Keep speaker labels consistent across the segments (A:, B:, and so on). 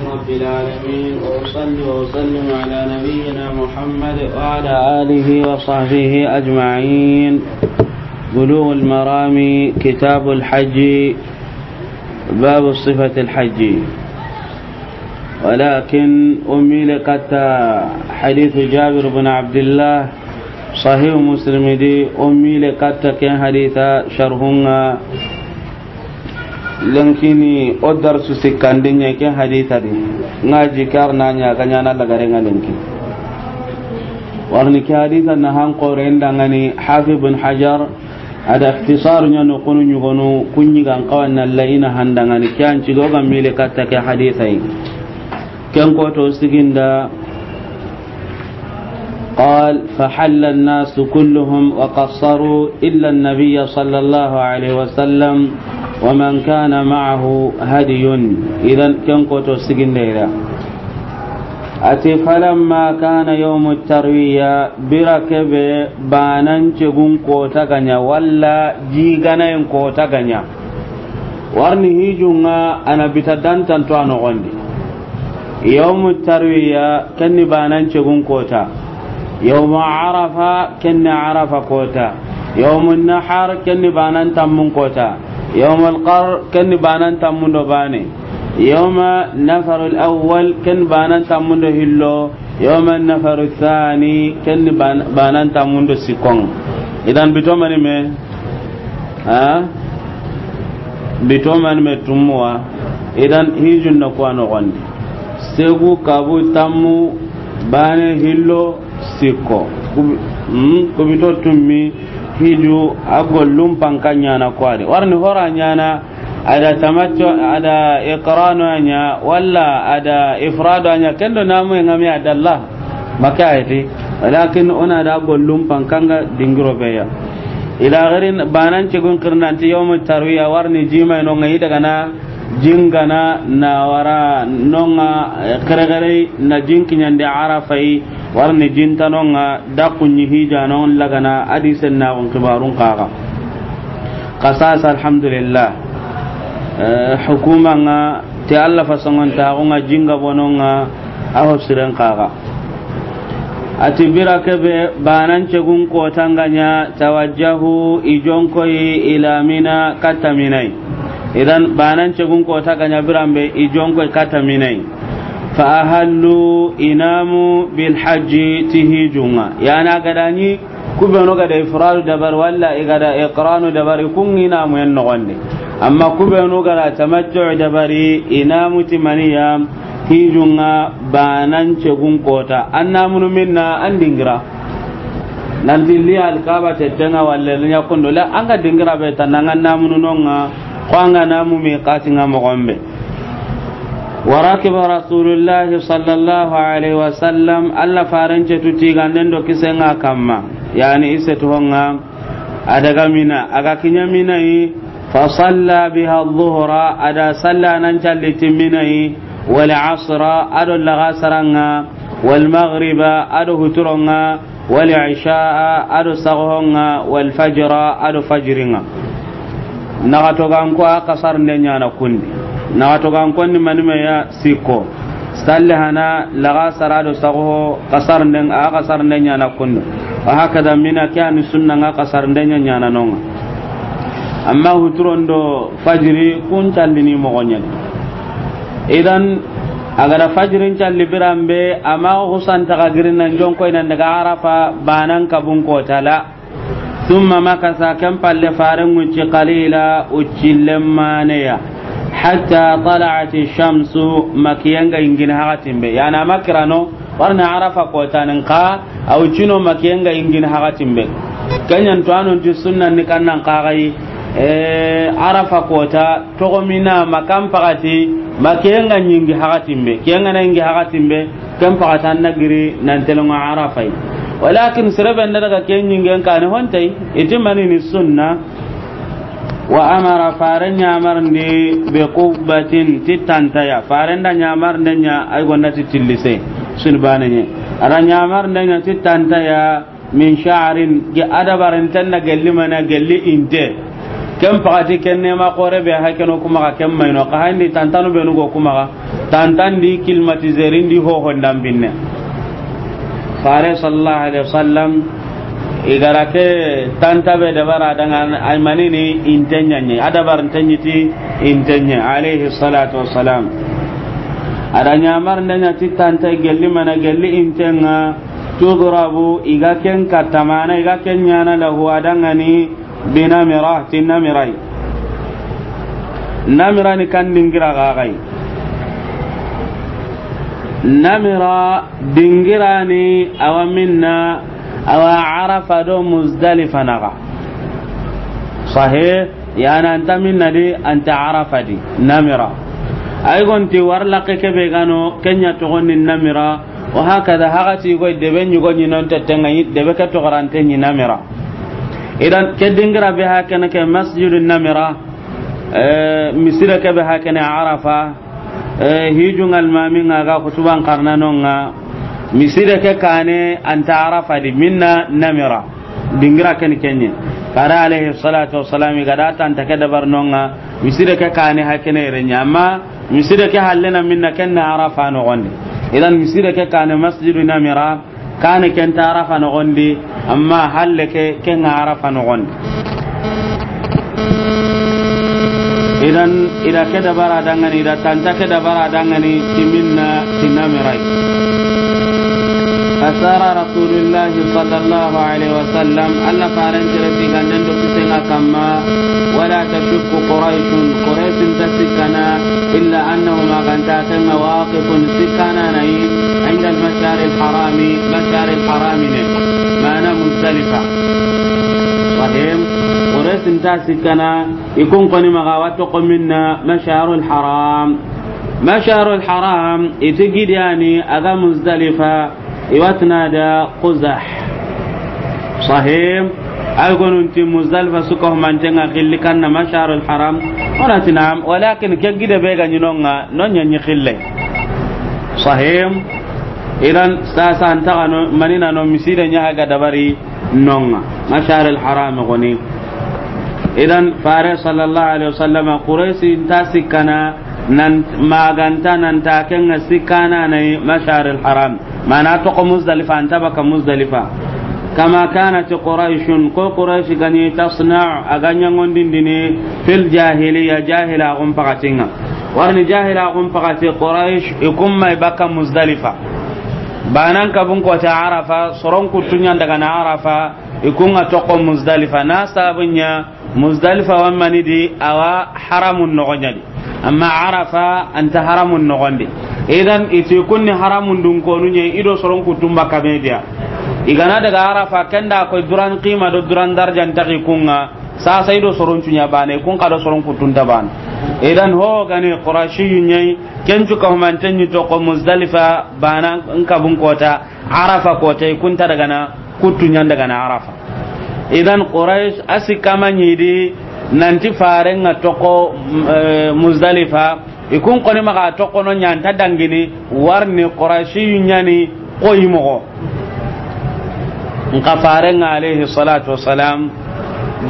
A: رب العالمين وأصلي وأسلم على نبينا محمد وعلى آله وصحبه أجمعين. بلوغ المرام كتاب الحج باب صفة الحج. ولكن أمي لكتا حديث جابر بن عبد الله صحيح مسلم دي أمي لكتا كان حديث شرهنا lankini odar su sikandenya ke haditha di ngaji karna nya kanyana lagarenga lanki warni ke haditha na han qorenda ngani Hafiz bin Hajar ada ikhtisar nya no kunu nyugonu kunyi gan kawanna laina handangani kyan ci goga mile katta ke haditha yi kan ko to siginda قال فحل الناس كلهم وقصروا إلا النبي صلى الله عليه وسلم ومن كان معه هدي إذن كن كنت سجن ليلة أتي فلما كان يوم التروية بركب بانان تقوم قوتا غنيا ولا جيغانا ينقوتا غنيا warni hijunga ana bitadan tanto ano gondi yawm tarwiya kanni banan cegun kota yawm arafa kanni arafa kota yawm an-nahar kanni banan tammun kota yawm al-qar kanni banan tammun do bane yawm nafar al-awwal kan banan tammun do hillo yawm an-nafar ath-thani kanni banan tammun do sikon idan bitomani me bitoman me tumwa idan hijun na ko no gondi segu kabu tammu bane hillo sikko ko bito tummi hiju agollum pankanya na kwade warni horanya na ada tamattu ada iqranu anya walla ada ifradu anya kendo namu ngami adallah makaiti walakin ona da gollum pankanga dingiro beya ila garin banan cigun kirnanti yawm tarwiya warni jima no ngai daga na jingana na wara nonga kare na jinkinya de arafai warni jinta nonga dakunyi hija non lagana adisen na on kibarun kaga qasas alhamdulillah hukuma nga ti alla fasangon ta nga jinga bononga aho siren kaga ati bira kebe banan cegun ko tanganya tawajjahu ijonkoi ila mina kataminai idan banan cegun ko tanganya birambe ijonkoi kataminai fa ahallu inamu bil hajji tihijunga yana gadani kubeno gada ifradu dabar walla igada iqranu dabar kungina mu en nogonde amma kubeno gada tamattu dabari inamu timaniya hijunga banan cegun kota annamunu minna andingira nan dilli alkaba tetenga walle nya kondo la anga dingira be tananga namunu nonga kwanga namu mi qatinga mogombe warakib rasulullah sallallahu alaihi wasallam alla faranje tutiga ndendo kisenga kamma yani isetu honga adaga mina aga kinyamina yi fa salla biha adh-dhuhra ada salla nan challitin minai والعصر أدو لغاسرنا والمغرب أدو هترنا والعشاء أدو سغهنا والفجر أدو فجرنا نغتوغانكو أقصر نيانا كندي نغتوغانكو نمانما يا سيكو سالهنا لغاسر أدو سغه قصر نيانا كندي وهكذا منا كان السنة قصر نيانا نونga أما هترندو فجري كنت لني مغنيني idan agara fajirin calli birambe ama husan tagagirin nan jonko ina daga arafa banan kabun kotala thumma makasa kam palle faran uci qalila ucillemaniya hatta tala'at ash-shamsu makiyanga ingin hagatimbe yana makrano warna arafa kotanin ka au cino makiyanga ingin hagatimbe kanyan to anon ti sunnan ni kannan qagai arafa kota togomina makam pagati makenga nyingi hakatimbe kenga nangi hakatimbe kam pagatan nagiri nan telonga arafai walakin siraban daga ken nyingi kan hontai itimani ni sunna wa amara faranya amarni be qubatin titantaya faranda nyamar ndanya ay gonda titillise sunbananye aranya amar ndanya titantaya min sha'rin ge adabaran tanna galli mana galli inte kem pagati kenne ma qore be hakeno kuma ka kem mayno ka handi tantanu be nugo kuma ka tantandi kilmatizerin di ho hondam binne fare sallallahu alaihi wasallam igarake tanta be dabara dangan aymanini intenya ni adabar intanyiti intenya alaihi salatu wassalam adanya mar ndanya ti tanta gelli mana gelli intenga tudrabu igaken katamana igaken nyana lahu adangani binamira tinamirai namira ni kan dingira gagai namira dingira ni awaminna awa arafa do muzdalifa naga sahih yana anta minna di anta arafa di namira ay gonti warlaqe kebe gano kenya to gonni namira wa hakada hagati go debe nyugo nyinon tetenga yit debe ka to garante ni namira idan ke dingira be hakana ke masjidun namira misira ke be hakana arafa hijungal maminga ga kutuban karnanonga misira ke kane anta arafa di minna namira dingira ken kenye kara alaihi salatu wassalam ga data anta ke dabarnonga misira ke kane hakene renya amma misira ke hallena minna ken arafa no gonde idan misira ke kane masjidun namira kane ken arafa no gonde amma halle ke ken arafa no gonde idan ida ke dabara dangani ida tanta ke dabara dangani timinna tinamirai asara rasulullah sallallahu alaihi wasallam alla farantira fi gandan do kisenga kama wala tashukku quraish tasikana illa annahu ma ganta kama waqifun sikana nai inda al-mashar al-harami mashar al-harami mana muzdalifa sahim quraish tasikana ikun qani magawato qminna mashar al-haram mashar al-haram itigidi yani aga muzdalifa iwatna da quzah sahim ay gonunti muzdalifa suko mantenga khilli kanna mashar al haram wala tinam walakin kegide be ganyinonga nonya nyi khille sahim idan sasa antagano manina no misida nya ga dabari nonga mashar al haram goni idan fare sallallahu alaihi wasallam quraish intasikana nan maganta nan takenga sikana nay mashar al haram mana to ko muzdalifa anta baka muzdalifa kama kanat quraish ko quraish gani tasna aganya ngondindini fil jahiliya jahila gum pakatinga warni jahila gum pakati quraish ikum mai baka muzdalifa banan kabun ko ta arafa soron kutunya daga na arafa ikunga to ko muzdalifa na sabunya muzdalifa wa manidi awa haramun nogonyadi amma arafa anta haramun nogondi idan iti kunni haramun dun konu nye ido soron kutumba kamedia igana daga arafa kenda ko duran qima do duran darjan taqi kunga sasa ido soron tunya bane kun ka do soron kutunta ban idan ho gani qurashi nye kenju ka humantenni to ko muzdalifa bana in ka bun kota arafa kota kunta daga na kutunya daga na arafa idan quraish asikama nyidi nanti farenga toko muzdalifa ikun koni maka toko no nyanta dangini warni qurashi nyani koyimo nka farenga alayhi salatu wassalam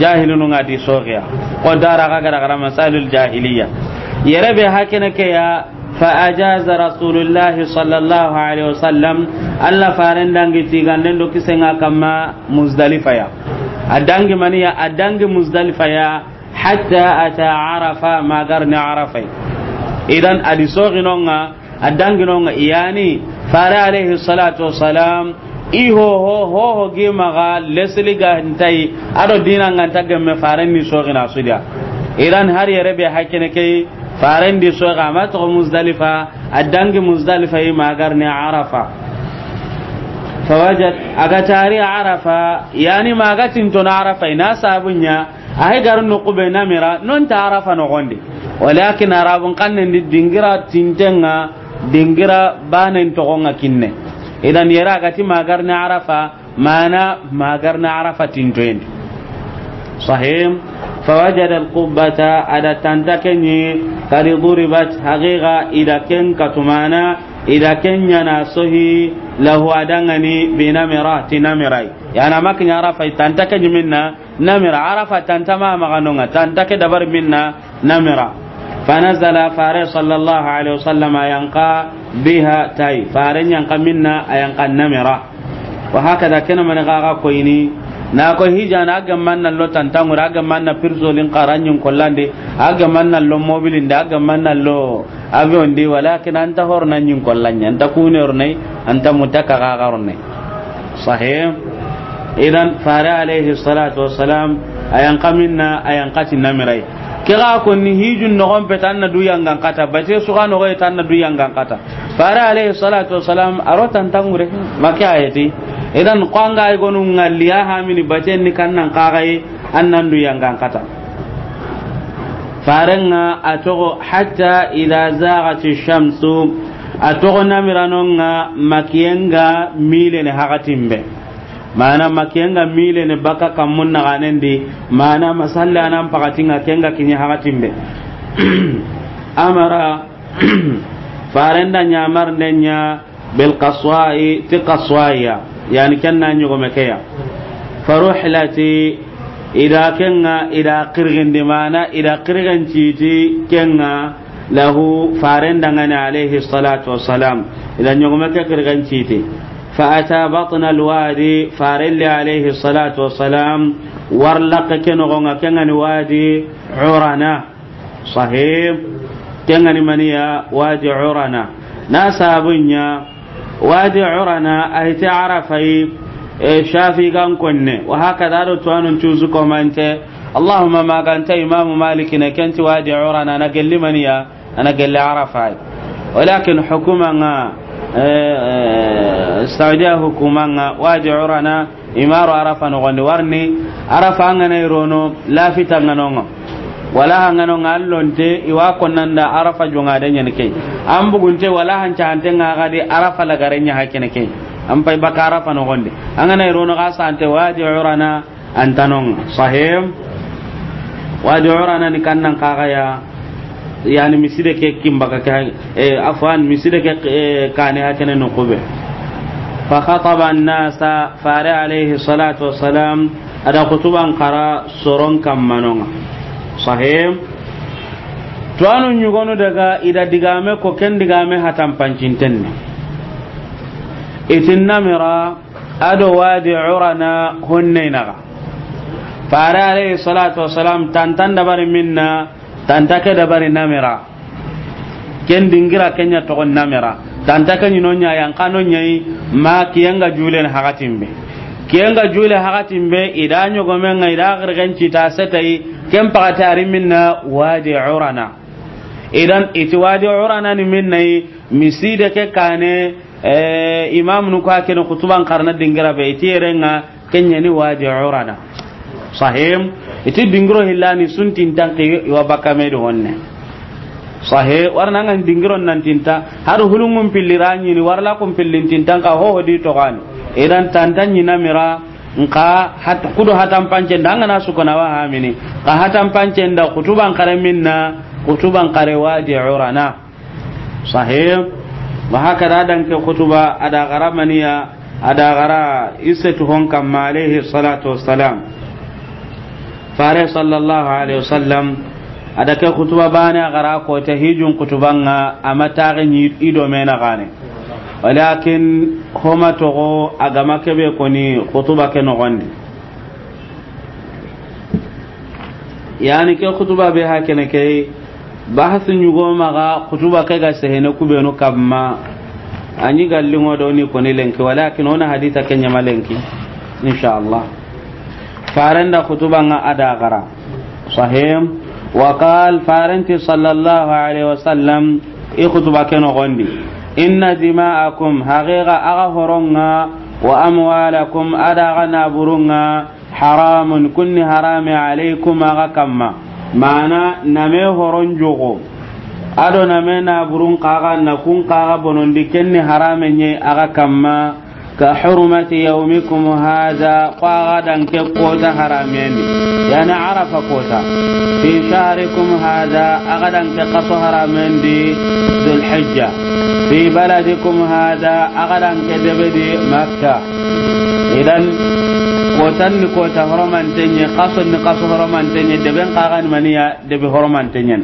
A: jahilun ngadi sogiya ko dara ga gara masalul jahiliya yarabe hakene ke ya fa ajaza rasulullah sallallahu alaihi wasallam alla faren dangi tiganden do kisenga kama muzdalifa ya adangi maniya adangi muzdalifa ya hatta ata arafa ma garni arafa idan adisoginonga adanginonga iyani fara alayhi salatu wassalam iho ho gimaga lesliga ntai ado dina nganta gemme faran ni sogina sudia idan har yare be hakene kai faran di soga ma to muzdalifa adangi muzdalifa ma garni arafa fawajad aga tari arafa yani magatin to na arafa ina sabunya ay garun no kube namira non ta arafa no gonde walakin arabun kannen dingira tintenga dingira banen to gonga kinne idan yara gati magarna arafa mana magarna arafa tintoen sahih fawajad alqubbata ada tantakeni kali duribat haqiqa ida ken katumana ida kenya na sohi lahu adangani binamira tinamirai yana maknya arafa tantakeni minna namira arafa tantama maganonga tantake dabar minna namira fanazala fare sallallahu alaihi wasallam yanqa biha tay fare yanqa minna yanqa namira wa hakada kana man gaga koyni na ko hijana aga manna lo tantangura aga manna pirzolin qaranyun kollande aga manna lo mobilin da aga manna lo avion di walakin anta horna nyun kollanya anta kunernej anta mutaka gagarne sahih idan fara alayhi salatu wassalam ayan qaminna ayan qatinna mirai kira ko ni hijun no gon petanna du yangan kata bate su ga no go tanna du yangan kata fara alayhi salatu wassalam arotan tangure makayati idan qanga ay gonu ngalliya ha mini bate ni kannan qagai annan du yangan kata farenga atogo hatta idha zaghati shamsu atogo namiranonga makiyenga mile ne hakatimbe mana makiyenga mile ne baka kamun na ganendi mana masalla nan pakatinga kenga kinya hakatimbe amara farenda nyamar nenya bil qaswa'i ti qaswaya yani kanna nyugo mekeya faruhlati ida kenga ida qirgin dimana ida qirgan citi kenga lahu farenda ngani alayhi salatu wassalam ida nyogoma ke qirgan citi fa ata batna alwadi farelli alayhi salatu wassalam warlaqa kenogonga kenga ni wadi urana sahib kenga ni maniya wadi urana nasabunya wadi urana ay ta'arafai shafi gan konne wa hakada do tuanun tuzu ko mante allahumma ma ganta imam malik ne kanti wadi urana na gelli maniya ana gelli arafa walakin hukuma saudiya hukuma wadi urana imaru arafa no gonde warni arafa ngana rono lafita ngano wala ngano ngallonte iwa konnanda arafa jonga de nyane kay ambugunte wala hanca ante ngagadi arafa la garenya hakene kay am pay bakara fa no gonde angana rono ga sante wadi urana antanon sahim wadi urana ni kannan kaga ya yani miside ke kimbaka ka afwan miside ke kane hakene no kube fa khataba an-nasa fara alayhi salatu wassalam ada kutuban qara soron kammanonga sahim to anu nyugono daga ida digame ko ken digame hatam pancintenne itin namira ado wadi urana hunnainaga fara alayhi salatu wassalam tantan dabari minna tantake dabari namira ken dingira kenya to namira tantake nyinonya yang kanonyai ma kiyenga julen hakatimbe kiyenga jule hakatimbe idanyo gomenga ida garganci ta setai ken pakatari minna wadi urana idan iti wadi urana ni minna miside ke kane imam nu ko akene kutuban karna dingira be itirenga kenya ni wadi urana sahim iti dingiro hillani suntin tanki wa bakame do wonne sahih warna ngan dingiro nan tinta har hulungum pillirani ni warla kum pillin tinta ka ho di to kan idan tantanyi namira nka hat kudu hatam pance ndanga na sukona wa hamini ka hatam pance nda kutuban kare minna kutuban kare wadi urana sahih wa hakada dan ke kutuba ada garamaniya ada gara isatu hon kam alayhi salatu wassalam fare sallallahu alaihi wasallam ada ke kutuba bana gara ko ta hijun kutubanga amata ganyi ido mena gane walakin homa togo agama kebe koni kutuba ke no gonde yani ke kutuba be hakene ke bahasi nyugo maga kutuba ke ga sehene kubenu kamma anyi gallingo do ni koni lenki walakin ona haditha kenya malenki inshallah farenda kutuba nga ada gara sahih wa qal faranti sallallahu alaihi wasallam kutuba ke no gondi inna dima'akum haqiqa aghoronga wa amwalakum adagana burunga haramun kunni harami alaykum agakamma mana name horon jogo ado name na burun qaga na kun qaga bonondi kenni harame nye agakamma كحرمة يومكم هذا قاغدا كقوتا حرامين يعني عرف قوتا في شهركم هذا أغدا كقصو حرامين ذو الحجة في بلدكم هذا أغدا كدبدي مكة إذن قوتان قوتا حرمان تنيا قصو حرمان تنيا دبن قاغن منيا دبي حرمان تنيا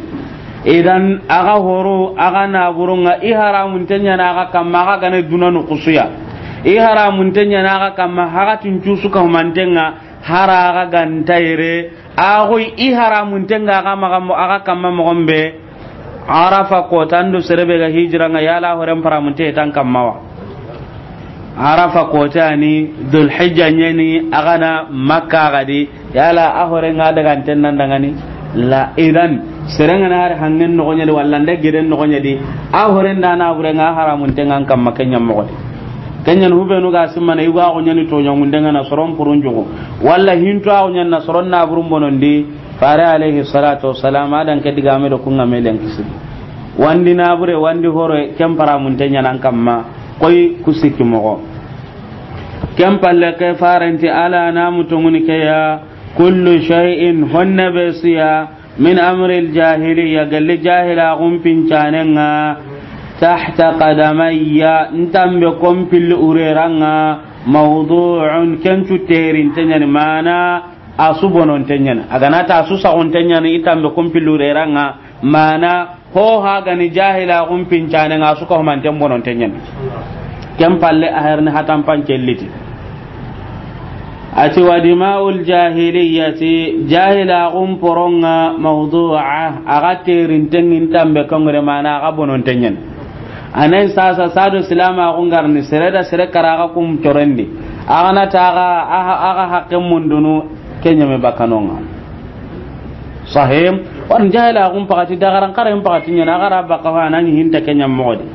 A: إذن أغا هورو أغا نابرونغا إحرام تنيا أغا كما أغا غني دونانو قصويا ihara muntenya naga kama hagatin cusuka humantenga haraga gantaire agoi ihara muntenga aga kama mogombe arafa ko tando serebe ga hijra nga yala horen para munte tan kamawa arafa ko tani dul hijja nyani agana makka gadi yala ahore nga daga tennan dangani la iran serenga na har hangen no gonya walla nda giren no gonya di ahoren dana burenga haramun tengan kam makanya mogodi kenyan hubenu ga simana yuga ko nyani to nyangundenga na soron purunjugo walla hinto a nyanna soron na burum bonondi fare alayhi salatu wassalam adan ke diga me do kunga melen kisidi wandi na bure wandi hore kempara mun tenya nan kamma koy kusiki mogo kempalle ke farenti ala namu tonguni ke ya kullu shay'in hunna basiya min amri al-jahiliyya gal jahila gum pincanenga tahta qadamayya ntambe kompil ureranga mawdu'un kentu terin tanyani mana asubonon tanyani agana ta asusa on tanyani itambe kompil ureranga mana ho ha gani jahila gum pincanenga suka man tembonon tanyani kempalle aherni hatam pancelliti ati wa dima'ul jahiliyyati jahila gum poronga mawdu'a aga terin tengin tambe kongre mana aga bonon tanyani anan sasa sado silama gungar ni sereda sere karaga kum torendi agana taga aga hakke mundunu kenya me bakanonga sahim wan jahila gum pakati dagaran kare pakati nyana gara bakawa nan hinta kenya modi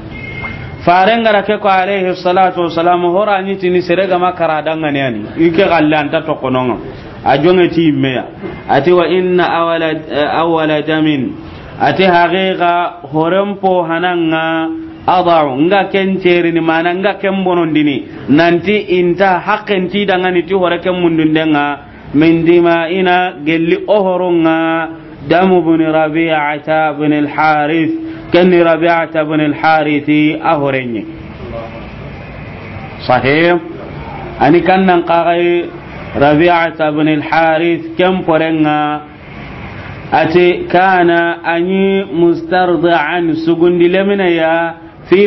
A: farengara ke ko alayhi salatu wassalam hora ni tini serega makara dangane ani ike gallan ta to kononga ajonge ti meya ati wa inna awala damin ati haqiqa horempo hananga adau nga kenceri ni mana nga kembonondini nanti inta haqqen ti dangani ti hore kemundundenga min dima'ina gelli ohoronga damu bin rabi'ata bin al-harith kan rabi'ata bin al-harith ahorenye sahih ani kannan qagai rabi'ata bin al-harith kem porenga ati kana ani mustardi'an sugundi lemina ya في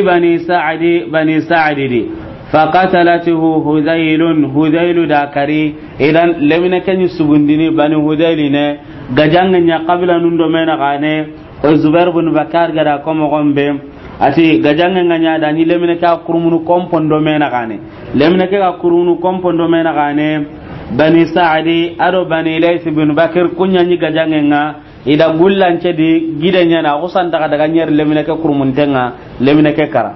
A: بني سعد دي فقتلته هذيل داكري اذا لمن كان يسغندني بني هذيل نه غجانغا قبل نندو منا غانه زبير بن بكر غدا كوم غombe ati gajanga nya da ni lemne ka kurumunu kompondo mena gane lemne ka kurumunu kompondo mena gane bani sa'di ado bani lays bin bakr kunya ni gajanga nga ida gullance di gidanya na usan daga nyer lemine ke kurmuntenga lemine ke kara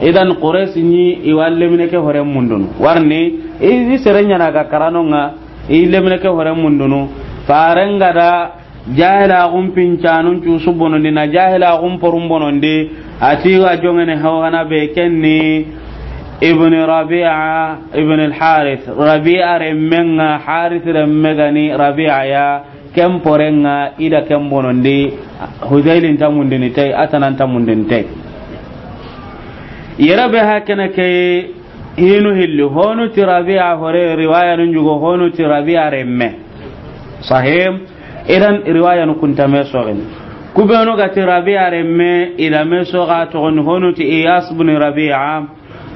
A: idan quraysh ni iwal lemine ke hore mundun warni i serenya na ga karanonga i lemine ke hore mundunu farenga da jahila gum pincanun cu subono dina jahila gum porumbono ndi ati wa jongene hawana be kenni ibn rabi'a ibn al-harith rabi'a remmenga harith remmegani rabi'a ya kem porenga ida kem bonondi hudailin tamundini tay atanan tamundini tay yarabe hakana ke hinu hillu honu tirabi'a hore riwaya njugo honu tirabi'a remme sahih idan riwaya nu kunta mesogen kubeno ga tirabi'a remme ida meso ga to honu ti iyas ibn rabi'a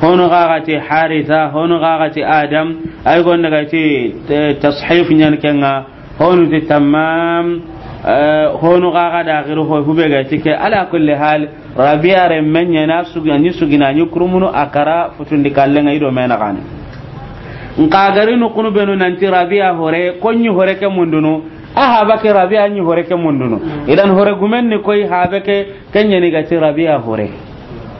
A: honu ga ti haritha honu ga ti adam ay gon ga ti tashif nyan kenga honu ti tamam honu gaga da giru ho hube ga tike ala kulli hal rabi'a remenya na sugani sugina ni kurumuno akara futundi kallenga ido mena kane nka gari no kunu beno nanti rabi'a hore konyi hore ke mundunu aha bake rabi'a ni hore ke mundunu idan hore gumen ni koy habeke kenya ni gati rabi'a hore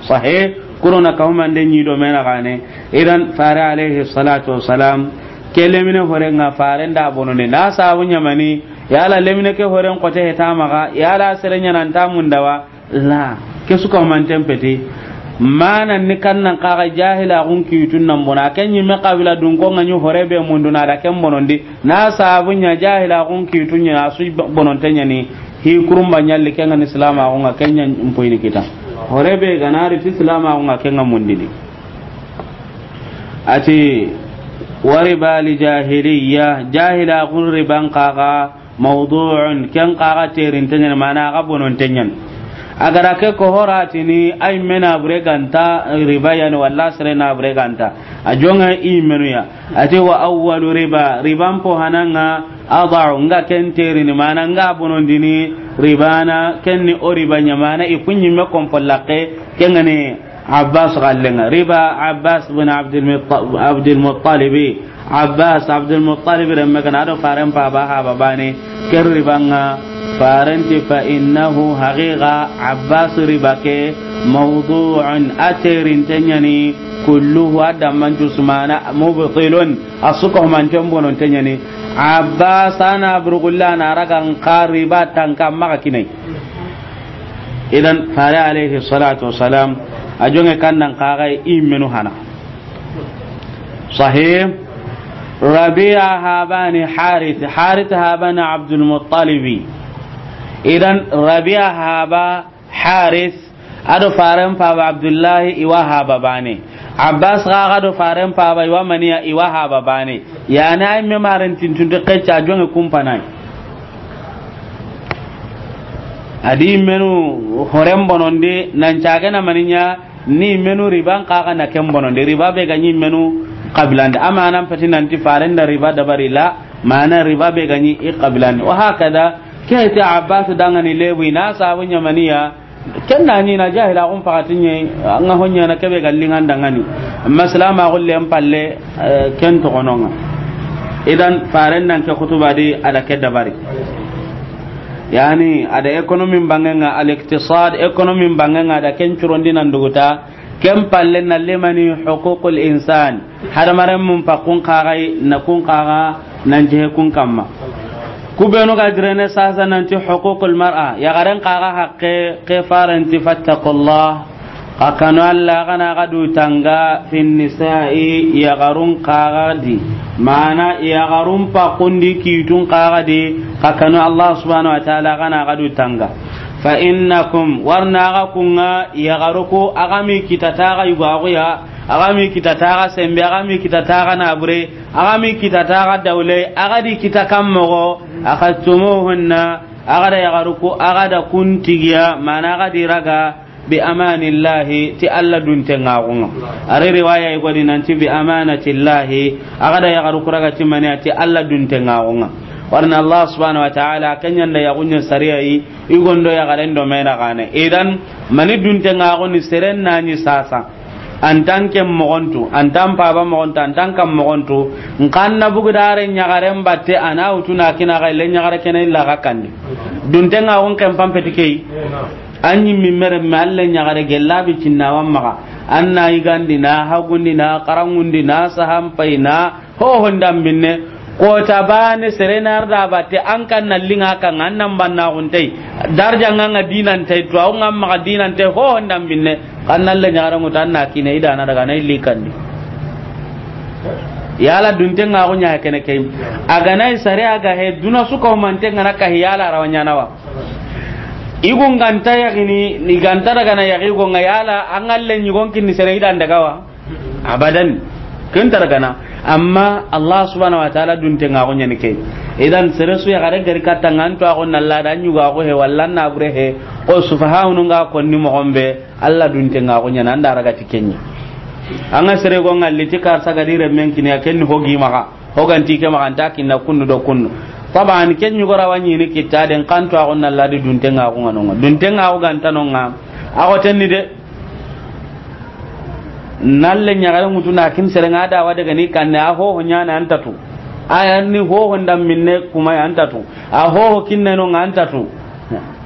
A: sahih kuruna kaumande ni do mena kane idan fara alayhi salatu wassalam kelemine hore nga farenda bonone na sabu nyamani yala lemine ke hore ko te heta maga yala serenya nan ta mundawa la ke suka man tempeti mana ni kannan kaga jahila gun kitun nan bona kenyi me kabila dun ko nganyu horebe munduna da ken bonondi na sabunya jahila gun kitun ya su bonontenya ni hi kurumba nyalli kenga islama gun kenya mpoini kita horebe ganari islama gun kenga mundini ati wariba li jahiliya jahila gun riban kaga mawdu'un ken kaga terin tenya mana ga bonontenya agara ke ko horatini ay mena breganta riba yani walla sirena breganta ajonga imenu ya ate wa awwalu riban po hananga adau nga kenteri ni mana nga bonondini ribana kenni o riba nyamana ipunyi me kompolake kengani abbas gallenga riba abbas bin abdul muttalib remma kana do faran pa ba ha babane ker ribanga farenti fa innahu haqiqa abbas ribake mawdu'un atirin tanyani kulluhu adam jusmana mubtilun asuko man tembonon tanyani abbas ana burgulla na ragan qariba tankam maka kinai idan fara alaihi salatu wassalam ajonge kannan kagai imenu hana sahih rabi'a habani harith habani abdul muttalib idan rabi'a haba haris ado faran fa abdullah iwa haba bane abbas ga ado faran fa ba iwa maniya iwa haba bane ya na me maran tintunde kacca jonge kumpanai adi menu horem bononde nan caga na maninya ni menu riban kaga na kem bononde riba be ganyi menu qablande amana patinan ti faran da riba da barila mana riba be ganyi i qablande wa hakada kaita abbas dangani lewi na sabunya maniya kenna ni na jahila on fakatinye anga honya na kebe gallingan dangani maslama golle en palle ken to ononga idan faran nan ke kutuba di ada ke dabari yani ada economy bangenga al iktisad economy bangenga da ken curondi nan duguta ken palle na lemani huququl insan hada maram mun fakun qagai na kun qaga nan je kun kamma kubenu ga direne sasa nanti huququl mar'a ya garan qaga haqqe qifaranti fattaqullah akanu alla kana gadu tanga fin nisa'i ya garun qaga di mana ya garun pa kundi kitun qaga di akanu Allah subhanahu wa ta'ala kana gadu tanga fa innakum warna kunga ya garuko agami kitataga yugo ya agami kitataga sembe agami kitataga nabure agami kitataga dawle agadi kitakammo akatumuhunna agada yagaruko agada kuntigiya mana agadi raga bi amanillahi ti alla duntenga gonga are riwaya e godi nanti bi amanatillahi agada yagaruko raga ti mani ti alla duntenga gonga warna Allah subhanahu wa ta'ala kanyanda yagunya sariyai igondo yagarendo mena gane idan mani duntenga goni serenna ni sasa antan kem mogontu antan paba mogontu antan kam mogontu nkanna bugudare nyagaren batte ana utuna kina ga le nyagare kene illa ga kandi duntenga on kem pampetike anyi mimere malle nyagare gellabi cinnawan maga anna igandi na hagundi na karangundi na sahampaina ho hondam binne ko tabane serenar da batte an kan nallinga kan annan banna guntai darja nganga dinan tay to on ngam maga dinan tay ho hondam binne kan nalle nyaara mutanna kine idana daga nay likandi yala dunte nga go nyaa kene kay aga nay sare aga he duna su ko mante ngana ka yala rawanya nawa igun ganta ya gini ni ganta daga na ya go ngayala angalle nyugon kin ni sare idan daga wa abadan kin daga na amma Allah subhanahu wa ta'ala dunte nga go nyane kay idan sare su ya gare gari katangan to agon nalla da nyuga go he wallan na bure he o subhanahu nga ko ni mo gombe Allah dunte nga go nyane anda raga tikenyi anga sere go ngalli tikar saga dire men kini aken hogi maka hoganti ke maka anta kinna kunnu do kunnu taban ken nyugo rawani ni kitaden kanto agon nalla di dunte nga go ngano dunte nga go ganta no nga ago tenni de nalle nyaare mutuna kin sere ngada wa daga ni kanne a ho nyana antatu aya ni ho hondam minne kuma antatu a ho kinne no ngantatu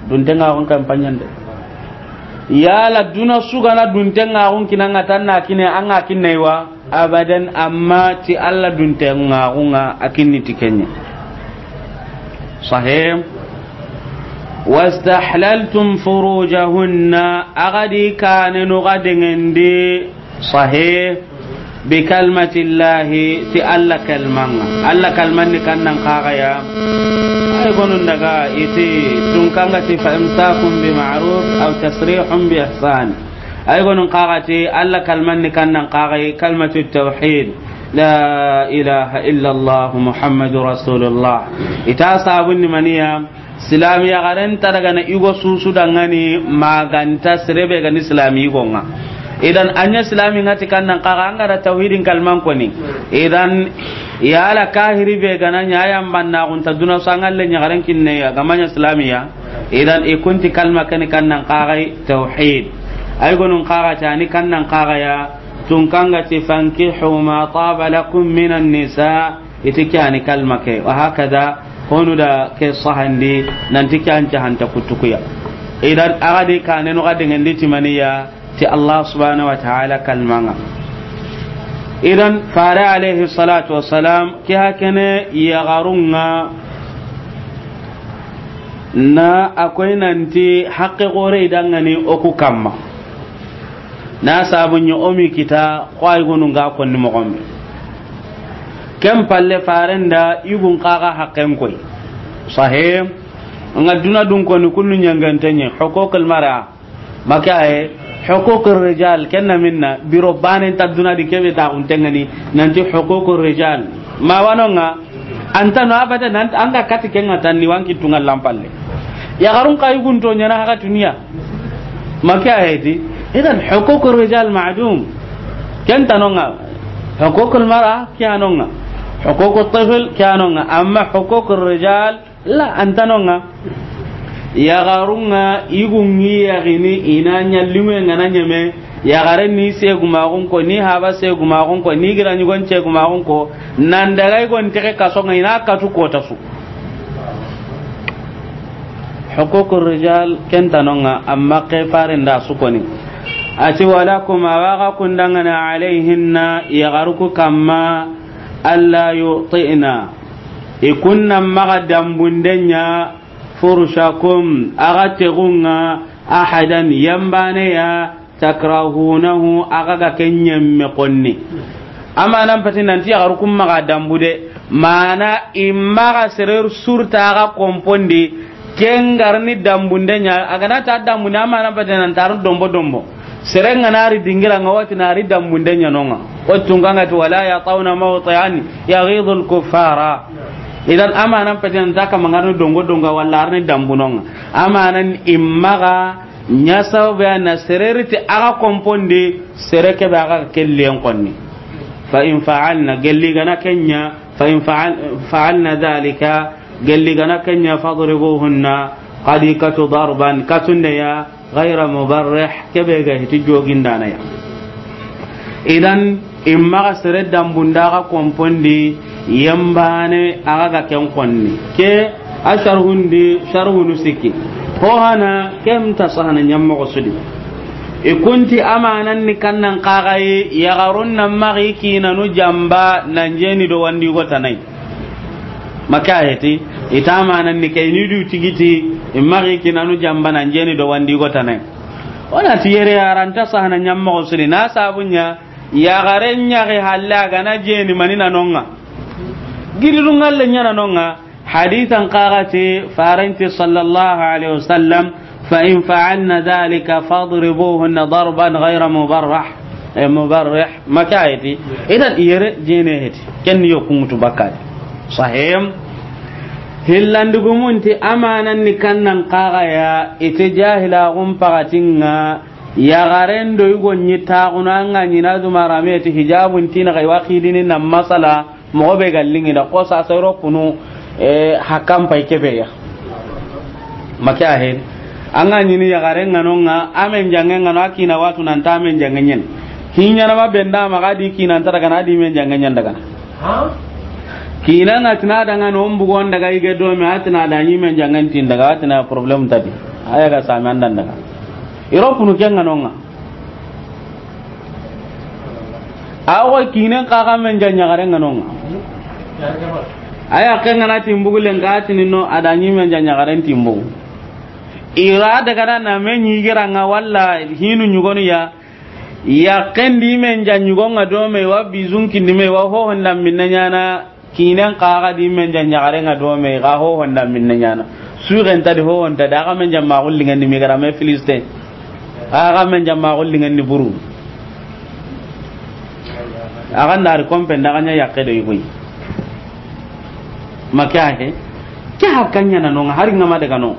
A: dunte nga go kampanyande yala duna sugana duntenga gun kinanga tanna kine anga kinnewa abadan amma ti alla duntenga gunga akinni tikenya sahih wastahlaltum furujahunna agadi kanenu gadengendi sahih bi kalmatillahi ti alla kalmanni kannan kagaya ay gonun daga iti tunkanga ti fa imsakum bi ma'ruf aw tasrihum bi ihsan ay gonun kagati alla kalmanni kannan kagay kalmatu tauhid la ilaha illa allah muhammadur rasulullah ita sabunni maniya islamiya garanta daga na igo susu dangani maganta serebe ga islami gonga idan anya islami ngati kannan kaga angara tauhidin kalman ko ni idan ya ala kahiri be ga nan yayam banna kun taduna sangalle nya garan kinne ya gamanya islamiya idan ikunti kalma kannan kaga tauhid ay gonun kaga tani kannan kaga ya tunkanga tifankihu ma taba lakum minan nisa itikani kalma ke wa hakada honu da ke sahandi nanti kan hanta kutukuya idan agadi kanenu gadin nditi maniya ti Allah subhanahu wa ta'ala kalmanga idan fara alaihi salatu wassalam ki hakene ya garunga na akwai nanti haqqi gore idan ngani oku kamma na sabunyo omi kita kwai gonu ga konni mo gombe kem palle farenda yugun qaga haqqen koy sahih ngaduna dun ko ni kullu nyangantenye hukukul mara makae hukukul rijal kenna minna biro banen taduna di kebe ta untengani nanti hukukul rijal ma wanonga anta no abada nan anga kati kenga tan ni wanki tungal lampalle ya garun kay gunto nyana haka dunia makae di idan hukukul rijal ma'dum kenta nonga hukukul mara kianonga حقوق الطفل كانوا أما حقوق الرجال لا أنتنوا يغارون يغني يغني إنانيا لمن أنانيا يغارني سيغماغون كو ني هابا سيغماغون كو ني غراني غون سيغماغون كو ناندغاي غون تيكا كاسونغا إنا كاتو كوتاسو حقوق الرجال كنتنوا أما كفارن دا سكوني أتي ولكم أواغا كندغنا عليهن يغاركو كما alla yu'tina ikunna maga dambundenya furushakum agategunga ahadan yambane ya takrahunahu agaga kenyem qonni amana patin nanti agarukum maga dambude mana immaga serer surta aga kompondi kengarni dambundenya agana ta dambuna amana patin nantar dombo serenga nari dingira ngawati nari dambundenya nonga watunganga tu wala ya tauna mawti'an yaghidul kuffara idan amanan peten zaka mangano dongo wala arni dambunonga amanan immaga nyasa ba na sereriti aga kompondi sereke ba aga kellen konni fa in fa'alna galli gana kenya fa in fa'alna dhalika galli gana kenya fadribuhunna qadikatu darban katunna ya غير مبرح كبيغا هتجوغين دانيا idan imma sere dambunda ga kompondi yambane aga ken konni ke sharhunu siki ho hana kem tasahana nyamma ko sudi ikunti amanan ni kannan qagai ya garunna magi kinanu jamba nanjeni do wandi go tanai makayeti itamanan ni kayni du tigiti imagi kinanu jamba nanjeni do wandi go tanai ona tiyere aranta sahana nyamma ko sudi na sabunya ya garenya ge halla gana jeni manina nonga girirungal le nyana nonga hadithan qagati faranti sallallahu alaihi wasallam fa in fa'alna dhalika fadribuhunna darban ghayra mubarrih makayati idan iyere jene heti ken yo kuntu bakati sahim hillandugumunti amanan ni kannan qaga ya ite jahila gum pagatinga ya garendo yugo nyita kunanga nyina dumarame ti hijabun tina kai waqidini na masala mo be gallingi da ko sa sayro kunu hakam pai kebe ya maka he anga nyini ya garenga nonga amen jangenga no akina watu nan ta amen jangenyen hinya na mabenda magadi kina ntara kana di men jangenyen daga ha kina na tina daga no mbugo daga ige do me atina da nyi men jangentin daga atina problem tadi aya ga saman dan daga iro kunu kenga nonga awo kinen kaga men janya garenga nonga aya kenga na timbugu lenga tinino adanyi men janya garen timbugu ira daga na men yigira nga walla hinu nyugonu ya kendi men janyugonga do me wa bizun kindi me wa ho honda minna nyana kinan qaga di men janyagare nga do me ga ho honda minna nyana suren tadi ho honda daga men jamma gullinga ni mi gara me filiste aga men jamma gullinga ni buru aga ndar kompen daga nya yakede yugo maka he kya kanya na no hari ngama daga no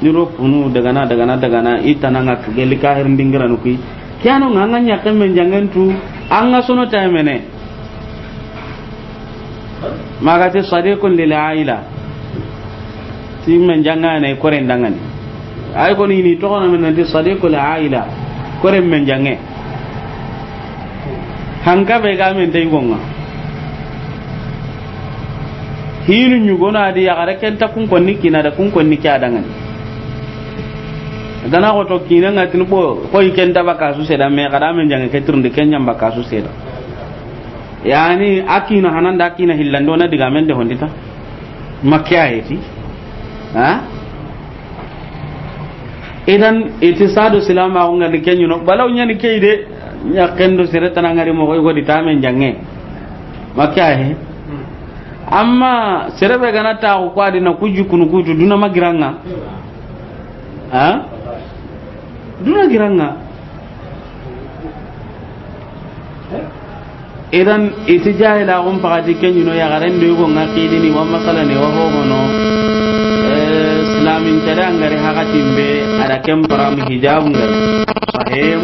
A: niro punu daga na itana nga geli ka her ndingira no ki kyano nganga nya kemen jangentu anga sono taymene magate sadiqun lil aila timen jangane kore ndangani ay ko ni to kono men ndi sadiqul aila kore men jange hanka be ga men tay gonga hinu nyugona adi ya gare kenta kun konni kina da kun konni kya dangani gana ko to kina ngatin bo ko ikenda baka su seda me kada men jange ketrunde kenya baka su seda yani akina hananda akina hillando na diga men de hondita makya heti ha idan itisadu silama ko ngani kenyu no balaw nyani keide nya kendo sere tanangari mo ko dita men jange makya he amma sere be gana ta ko kwadi na kuju kunu kuju duna magiranga ha duna giranga idan itijahila gum pagati kenyu no ya garen do go ngakidi ni wa masala ne wa hono islamin tadangari hakatimbe ada kemparam hijab ngari sahih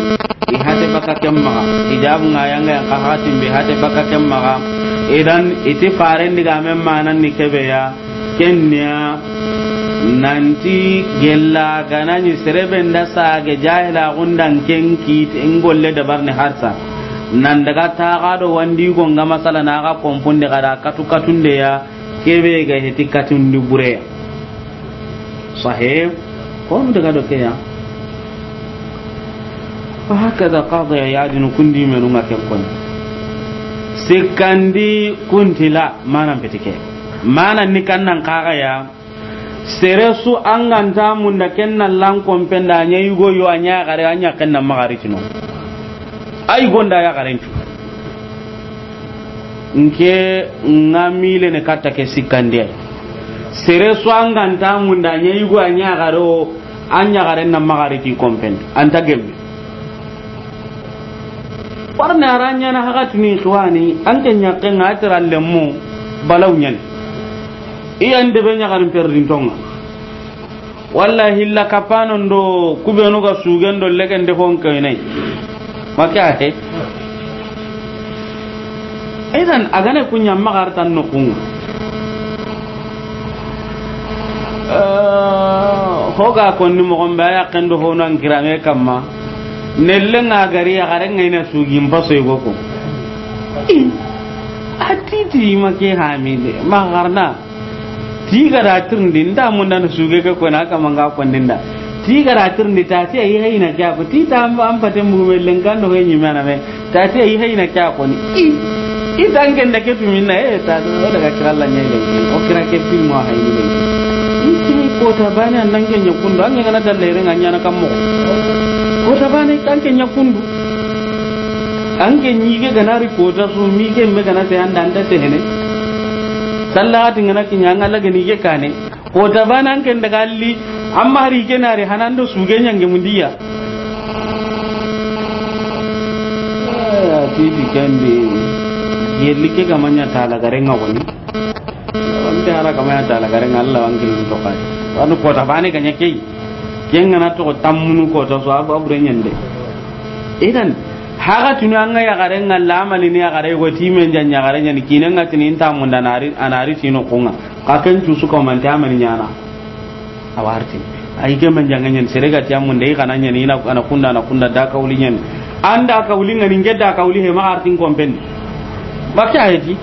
A: ihate baka kemma hijab ngayanga yang hakatimbe hate baka kemma idan iti faren diga men manan ni kebe ya kenya nanti gella ganani sereben da sage jahila gundan kenki ngolle da barne harsa nan daga ta gado wandi go nga masala na ga kompunde kada katunde ya kebe ga heti katundi bure sahih ko daga do ke ya fa hakaza qadi ya dinu kundi menu ngaken kon sikandi kuntila manan petike manan ni kannan kaga ya seresu anganta munda kenna lan kompenda nya yugo yo anya gare anya kenna magari tino ay gonda ya garencu nke ngamile ne katta ke sikande seresu anganta munda nya yugo anya garo anya gare na magari ti kompenda anta gembe parna aranya na hakatini ikhwani anke nya kenga atira lemu balaw nyen iyan de benya garin perdin tonga wallahi la kapano ndo kubenu ga sugendo legende honka nei makya he idan agane kunya magartan no kunga hoga konni mo gomba ya kendo hono an kirame kamma nellenga gari ya garenga ina sugim baso yego ko atiti make hamide magarna tiga da tirndi nda mun nan suge ka ko na ka manga ko ndinda tiga da tirndi ta ce yi hayina kya ko ti ta am pate mu me lengan do henyi mana me ta ce yi hayina kya ko ni i dangen da ke tumi na ta do daga kiralla nyai le o kira ke film wa hayni le i ko ta bana nan ke nyakundo an ngana dalle renga nyana kammo ko ta bana kan ke nyakundu an ke nyige ganari ko ta su mi ke me gana te anda anda te hene sallati ngana kinyanga laga ni ke kane ko ta bana an ken daga alli amma hari ke nare hanando suge nyange mundiya titi kandi yelli ke gamanya tala garenga woni wonde ara gamanya tala garenga Allah wangil to kai wanu ko ta bane kanya kei kenga na to tammunu ko to so abure nyande idan haga tunu anga ya garenga lamali ni ya gare go timen janya garenya ni kinanga tinin ta mun danari anari tino kunga ka ken tu su ko man ta man nyana awarti ai ke man janga nyen serega ti amun dai kana nyen ina ana kunda da kauli nyen anda kauli ngani ngeda kauli he ma artin kompen bakya heti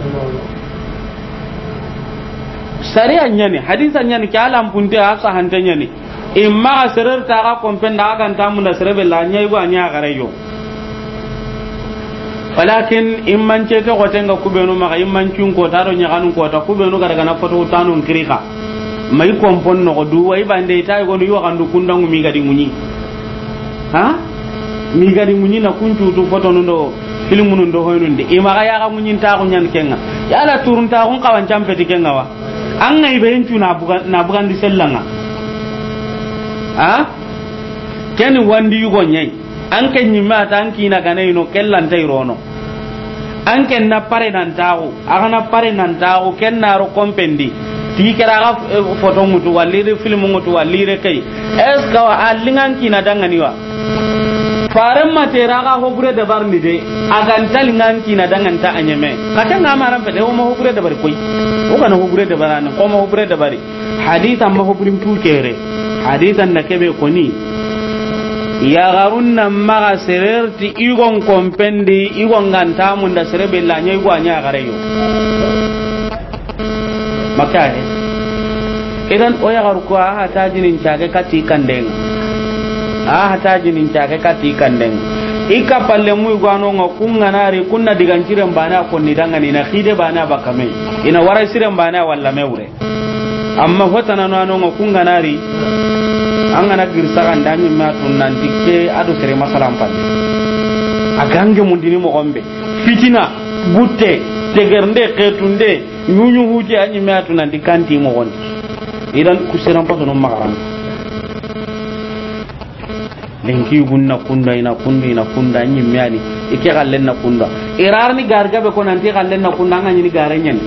A: sariya nyani hadisa nyani kala punte asa hante nyani imma serer ta ka kompen da kan ta mun da serebe la nyai go anya gare yo walakin imman ce ka gotenga kubenu maka imman cun ko taro nya kanu ko ta kubenu gara kana foto tanu kirika mai kompon no du wai bande ta go no kan du kundangu mi gadi munyi ha mi gadi munyi na kuntu tu foto no filmu no do hoynunde e maga ya ga munyin ta ko nyan kenga ya la turun ta ko kawan champe tikenga wa an ngai be entu na bugan di sellanga ha ken wandi yugo nyai an ken nyima ta an kina ganai no kellan tay rono an ken na pare nan tawo aga na pare nan tawo ken na ro kompendi ti kera ga photo mutu walire film mutu walire kai es ka wa alingan kina dangani wa faran matera ga hobure da barni de agan talingan kina danganta anyeme kata ngamaran pede o mo hobure da bari koi o kana hobure da barana ko mo hobure da bari hadithan ma hoburim tu kere hadithan da kebe koni ya garunna maga sererti igon kompendi igon ganta mun da serebe la nyai gwa nya gareyo makahe idan o ya garu ko a tajinin chage kati kandeng a tajinin chage kati kandeng ika palle mu gwano ngo kunga nari kunna diganciren bana ko ni dangani na khide bana bakame ina warai siren bana walla mewre amma hotana no ngo kunga nari an gana girsa kan danyi ma tunnan dikke ado sere masalan palle agange mundini mo gombe fitina butte tegernde ketunde nyunyu huti anyi ma tunnan dikanti mo gon idan kuseran pato no magaran lenki gunna kunda ina nyi miani ike gallen na kunda irar ni garga be ko nanti gallen na kunda ngani ni garenyen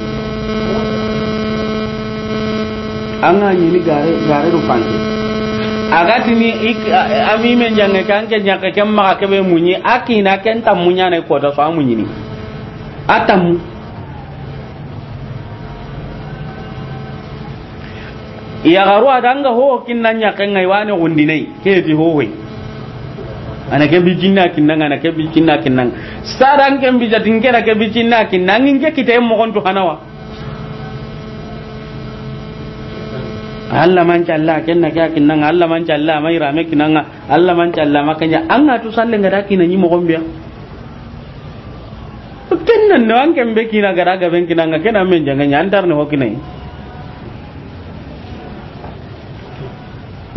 A: anga ni gare do fanke agati ni ami men jange kanke nyaka kemma ka be munyi akina kenta munya ne ko da fa munyi ni atam ya garu adanga ho kinna nyaka ngai wane gundinai ke ti ho we ana ke bijinna kinna ana ke bijinna kinna sadan ke bijatin kera ke bijinna kinna nginge kite mo gonto hanawa Allah man challa kenna kya kinna Allah man challa mai rame kinna Allah man challa makanya an ga to salle ngada kinna ni mo gombe kenna no an kembe kinna gara ga ben kinna kenna men janga nyandar ne hokinai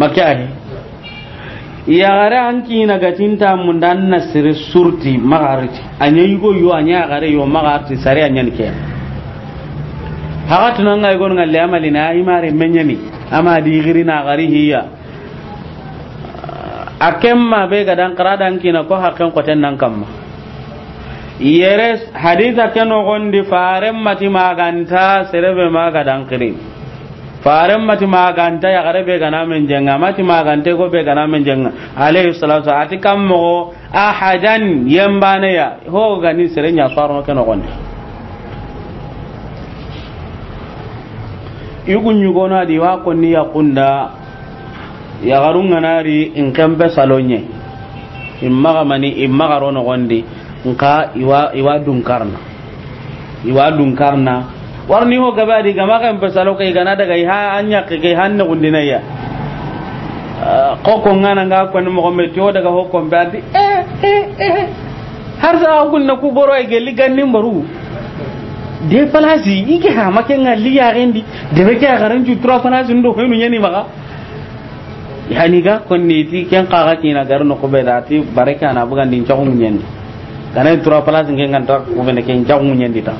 A: makyahi ya gara an kinna ga tinta mun dan nasir surti magariti anyi go yo anya gare yo magariti sare anyan ke haga tunanga go ngalle amali na imare menyani ama di girina gari hiya akemma be gadan qaradan kina ko hakan ko tan nan kamma yeres haditha keno gondi farem mati maganta serebe magadan kirin farem mati maganta ya garebe gana men jenga mati magante go be gana men jenga alayhi salatu atikam mo ahadan yembane ya ho gani serenya farno keno gondi yugun yugona di wa konni ya kunda ya garunga nari in kambe salonye imma mani imma garono gondi nka iwa dunkarna warni ho gabadi gama kan pesalo kai gana daga ha anya kai hanne gundina ya ko ngana nga ko mo gombe to daga ho ko mbadi har sa gunna ku boro e geli gannim baru de palasi ike ha maken ngali ya rendi de be ka garan ju trois palasi ndo ko nu nyani maga yani ga konni ti ken qaga kina garno ko be dati bareka na bugan din chawu nyendi kana trois palasi ngen nganta ko be ne ken chawu nyendi ta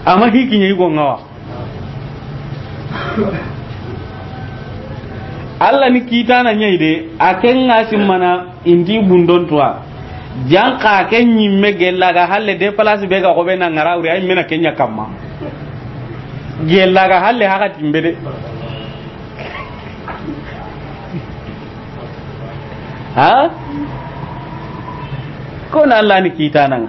A: ama hiki nyi go ngawa alla ni kita na nyai de aken ngasim mana indi bundon toa janka ken nyimme gella ga halle de place be ga ko be na ngarawri ay mena kenya kamma gella ga halle haga timbede ha ko na Allah ni kita nan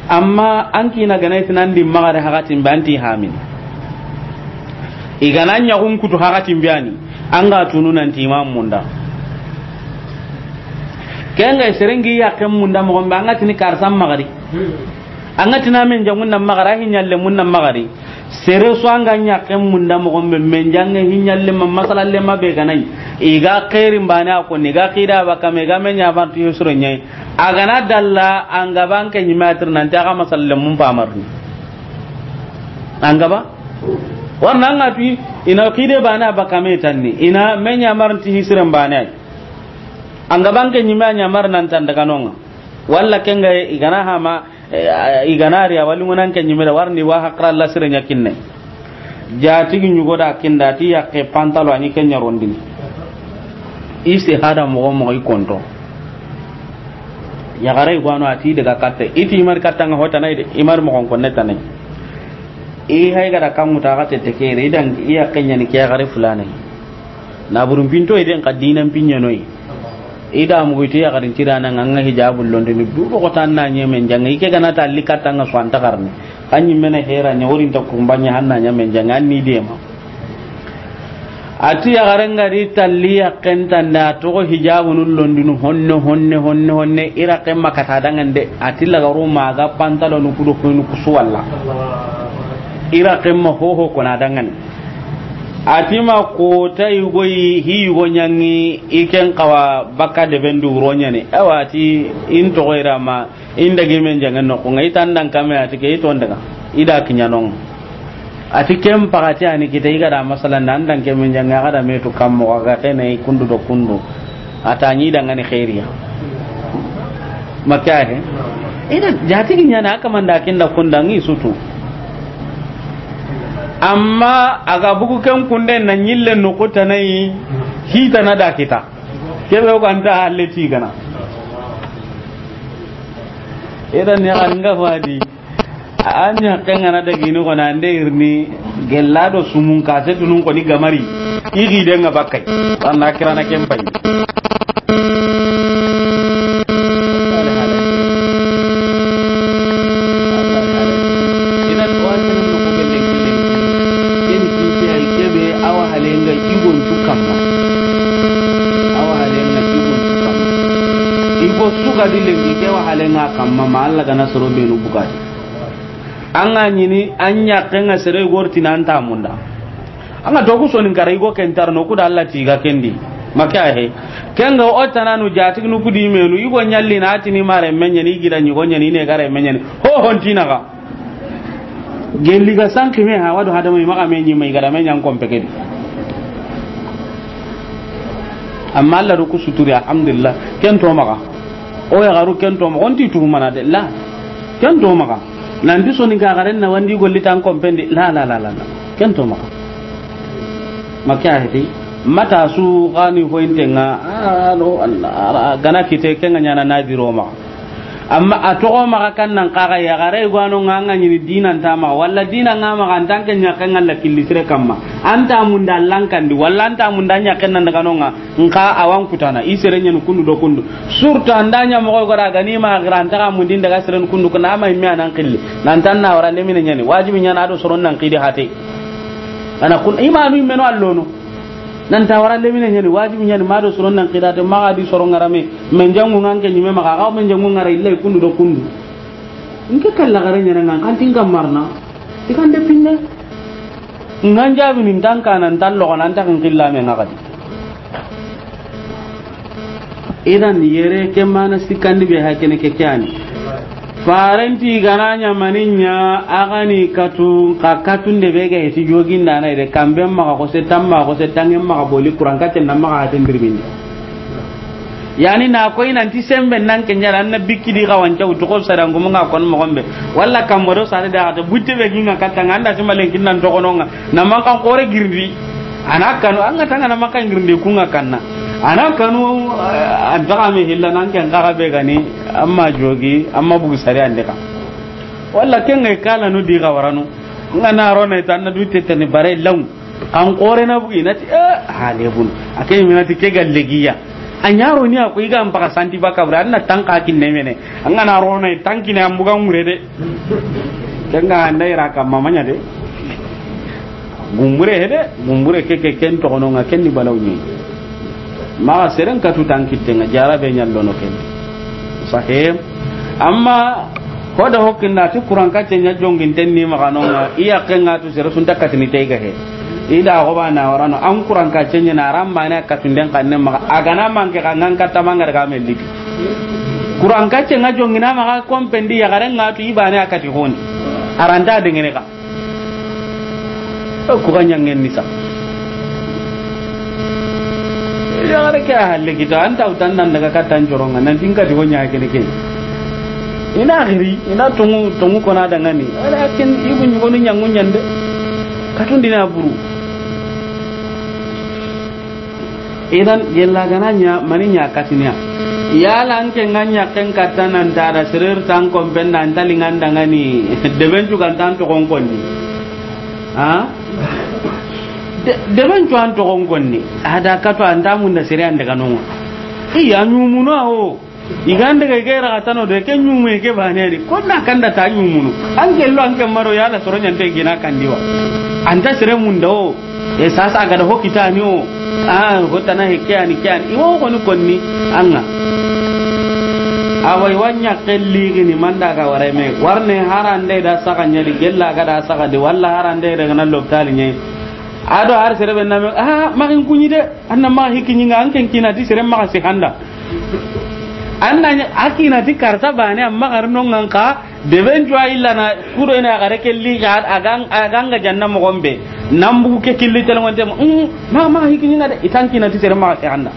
A: amma an kina ganai tinan di magare haga timbanti hamin igananya kun kutu haga timbiani anga tununan timam munda kenga serengi ya kem munda mo gombe angati ni karsam magari angati na men jangun na magara hinyalle munna magari sere so anga nya kem munda mo gombe men jange hinyalle mam masala le mabe ganai iga khairin bana ko ni ga khida ba kame ga men ya bantu yusro nyai agana dalla anga banke ni matir nan ta ga masallam mun pamarni angaba warna ngatu ina kide bana bakame tanni ina menya marnti hisran bana angaba ke nyima nyamar nan tan daga nonga walla kenga igana hama iganari awali ngunan ke nyimira warni wa hakra Allah sirenya kinne jati gi nyugo da kinda ti yakke pantalo ani kenya rondini isi hada mo mo ikonto ya garai gwano ati daga katte iti imar katanga hota nay de imar mo kon neta nay hay gara kamu ta kate tekere idan iya kenya ni kiya gare fulana na burum pinto iden kadinan pinya noy ida mu giti ya garin tirana nganga hijabul londe ni du ko tan na nyeme janga ike gana ta likata nga swanta karne kanyi mena hera nya worin ta kumbanya hanna nyame janga ni dema ati ya garan gari talliya kenta na to hijabun londe nu honne ira kemma kata dangan de ati la garu ma ga pantalo nu kudo ko nu kusuwalla ira kemma hoho kona dangan atima ko tay goyi hi go nyangi iken kawa baka de bendu ronya ne awati in to goira ma inda gimen jangan no ko ngai tandang kame atike ito ndaga ida kinyanong atikem pakati ani kita iga da masalan dan kemen janga kada metu kammo ga kene kundu do kundu atanyi dangane khairiya makare ida jati kinyana akamanda kinda kundangi sutu amma aga bugu kan kunde na nyille no kota nayi hita na da kita kebe ko anta haleti gana idan ya anga wadi anya kangana da gino ko na ande irni gellado sumun ka se dunun ko ni gamari igi de nga bakai anna kirana kempai suka dilengi ke wahalenga kamma ma Allah kana soro be no bukati anga nyini anya kenga sere gorti nan ta munda anga dogu so nin garai go kentar no ku da Allah ti ga kendi maka he kenga o tananu jati nu kudi menu igo nyalli na atini mare menye ni gira nyugo nyani ne gare menye ho hontina ga gelli ga sanki me ha wado hada mai maka menyi mai gara menyan kompekedi amma Allah ruku suturi alhamdulillah ken to maka o ya garu kento mo onti tu mana de la kento maka nan di so ni ga garen na wandi golli tan kompendi la kento maka hedi mata su gani ho intenga alo Allah gana kite kenga nyana nadiro ma amma ato maka kan nan kaga ya gare gwano nganga ni dinan tama walla dinan ngama kan tanke nya kan Allah killisire kamma anta mun dallan kan di walla anta mun danya kan nan daga nonga nka awan kutana isere nya kundu do kundu surta andanya mo ko daga ni ma granta ka mun din daga seren kundu kana ma mi anan qilli nan tan na wara le min nya ni wajibi nya na do soron nan qidi hate ana kun imanu meno allono nan ta wara le min nya ni wajibi nya ni ma do soron nan qidate ma ga di soron ngarame men jangu nganke ni me ma ga men jangu ngara ille kundu do kundu nke kala garanya nan kan tingam marna ikan de pinne nganja binin tanka nan tallo nan ta kan killa me ngakati idan yere ke mana sikandi be hakene ke kyani farenti gananya maninya agani katu kakatun de bega heti jogin dana ide kambe ma ko se tamma ko se tangem ma boli kuran katen nan ma haten dirbindi yani na koy nan ti sembe nan ke nyala na bikidi kawanca to ko sarango mo ngakon mo gombe walla kambodo sare da ta butte be ginga katanga anda simalen kinnan to kononga na man kan kore girdi anakanu anga tanga na makan girdi kunga kanna anakanu antaka me hilla nan kan ka be gani amma jogi amma bugu sare ande ka walla kenga kala no di gawaranu ngana rona tan na dutte tan bare law an kore na bugi nati halebun akai minati ke gallegiya anyaro ni akoy ga ampaka santi baka bra na tanka kinne mene angana rona tanki ne ambuga murede kenga andai raka mamanya de gumbure ke ken to ono nga ken ni balawni ma seren ka tu tanki tenga jarabe nyallo no ken sahih amma hoda hokkinda ti kuran ka tenya jongin tenni ma kanonga iya kenga tu sere sun takatini teiga he ida ko bana warano an kuran ka tenya na ramba na katunden kanne ma agana manke kangan kata mangar ga meliti kuran ka tenga jongina ma kompendi ya garenga tu ibane akati honi aranda dengene ka ko ganyangen ni sa ya gare ka halle kita anta utan nan daga katan joronga nan tingka di wonya kene ke ina giri ina tungu kona dangani walakin ibu nyugonu nyangun nyande katun dina buru idan yella gananya maninya katinya yala anke nganya ken katana ndara serer tan kompen nan talingan dangani deben juga tan to konkonni ha deben cuan to konkonni ada kato andamun da sere anda kanonga iya nyumuno o igande ga gera katano de ken nyume ke baneri konna kanda ta nyumunu anke lo anke maro yala soronya nte gina kandiwa anta sere mundo e sasa ga da hokita ni o hotana hekyani kyani iwo ko ni konni anga awai wanya kelli gini manda ga wareme warne harande da saka nyali gella ga da saka de walla harande daga nan lokali nye ado har sere ben name magin kunyi de anna ma hikinyi nga anken kina ti sere ma si handa anna akina ti karta bane amma garno nganka de ben jwa illa na kuro ina gare kelli ga aganga janna mo gombe nambu ke killi telonte ma hikinyi nga de itankina ti sere ma si handa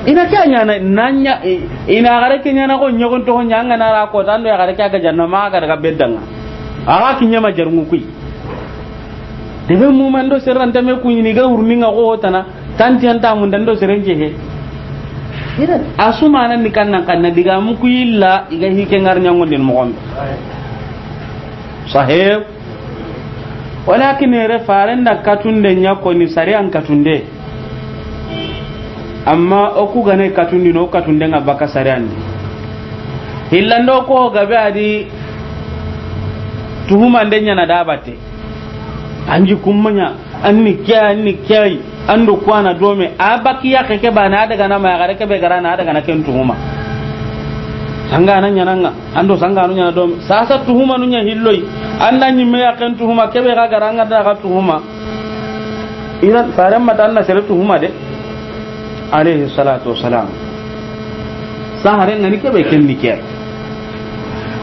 A: ina kanya nanya ina gare kenya na ko nyogon to nyanga na ra ko tando ya gare ka janna ma ga daga beddanga aga kinya ma jarngu kui debe mu mando serranta me kunyi ni ga urni nga ko tana tanti anta mun dando serenje he ida asuma nan ni kanna diga mu kuyilla iga hike ngar nyangon din mo gombe sahib walakin re farenda katunde nyako ni sarian katunde amma oku gane katundi no katunde nga baka sariandi hillando ko gabe adi tuhuma ndenya na dabate anji kummanya anni kyai ando kwana dome abaki ya keke bana daga na ma gare ke be garana daga na ken tuhuma sanga nan nyananga ando sanga nu nyana dome sasa tuhuma nu nya hilloi anda nyimme ya ken tuhuma ke be ga garanga daga tuhuma ina faran matan na sere tuhuma de alayhi salatu wassalam saharen ngani ke be ken niker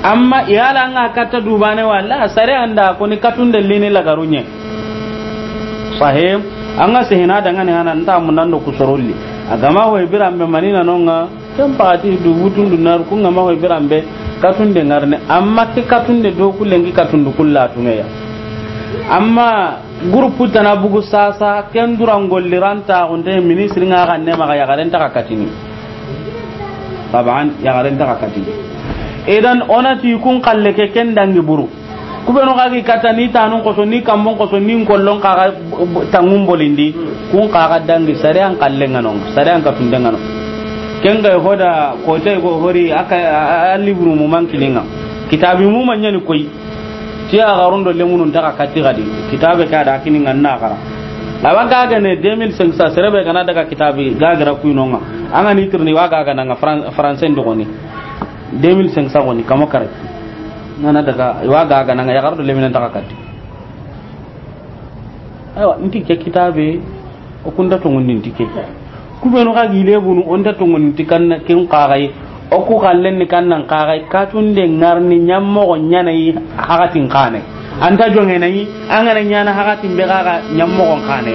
A: amma iyala nga kata dubane walla sare anda ko ni katunde lini la garunye sahib anga sehina daga ne hanan ta mun nando kusorolli agama hoy birambe manina nonga tempati du butun dunar ku ngama hoy birambe katunde ngarne amma ke katunde do kulengi katundu kulla tunaya amma grupu tana bugu sasa ken durangolli ranta onde ministre nga ganne maga ya garenta kakatini taban ya garenta kakatini idan onati kun kalle ke ken dangi buru kubeno kagi katani tanun ko sonni kambon ko sonni kollon kaga tangum bolindi kun kaga dangi sare an kalle nganon sare an katunde nganon ken ga hoda ko tay go hori aka libru mu mankilinga kitabi mu manyani koy tiya garundo lemunun taka katti gadi kitabe ka da kini nganna kara lawa gaga ne 2005 sa serebe kana daga kitabi gaga ku inonga anga ni tirni waga ga nga français ndogoni 2005 sa woni kamo kare nana daga waga ga nga ya garundo lemunun taka katti aywa nti ke kitabe o kunda to ngondi ntike kubeno ga gile bunu onda to ngondi tikanna kin qagai o ku kallen ni kannan qagai katunde ngarni nyammo go nyana yi hakatin kane anta jonge nayi angana nyana hakatin be ga nyammo go kane